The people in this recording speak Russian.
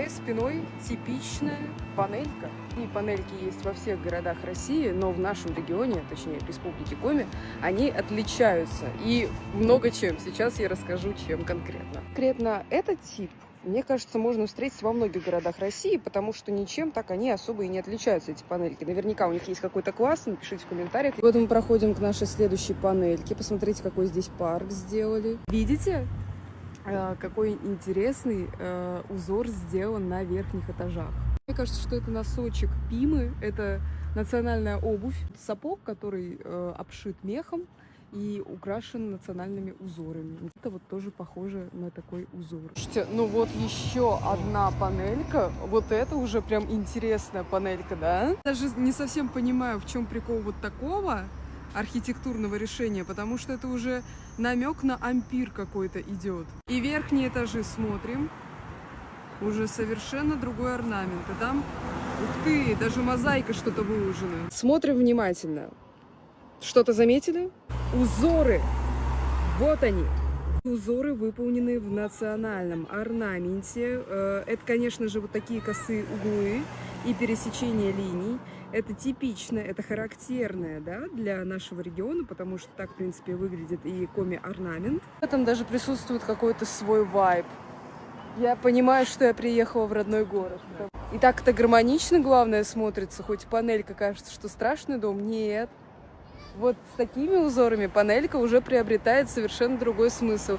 моей спиной типичная панелька. И панельки есть во всех городах России, но в нашем регионе, точнее в Республике Коми, они отличаются. И много чем. Сейчас я расскажу, чем конкретно. Конкретно этот тип, мне кажется, можно встретить во многих городах России, потому что ничем так они особо и не отличаются, эти панельки. Наверняка у них есть какой-то класс, напишите в комментариях. Вот мы проходим к нашей следующей панельке. Посмотрите, какой здесь парк сделали. Видите? Какой интересный узор сделан на верхних этажах. Мне кажется, что это носочек Пимы, это национальная обувь, сапог, который обшит мехом и украшен национальными узорами. Это вот тоже похоже на такой узор. Слушайте, ну вот еще одна панелька, вот это уже прям интересная панелька, да? Даже не совсем понимаю, в чем прикол вот такого архитектурного решения, потому что это уже намек на ампир какой-то идет. И верхние этажи смотрим, уже совершенно другой орнамент. И там, ух ты, даже мозаика что-то выложено. Смотрим внимательно. Что-то заметили? Узоры! Вот они! Узоры выполнены в национальном орнаменте. Это, конечно же, вот такие косые углы и пересечение линий. Это типично, это характерное, да, для нашего региона, потому что так, в принципе, выглядит и коми-орнамент. В этом даже присутствует какой-то свой вайб. Я понимаю, что я приехала в родной город. И так это гармонично, главное, смотрится. Хоть панелька кажется, что страшный дом, нет. Вот с такими узорами панелька уже приобретает совершенно другой смысл.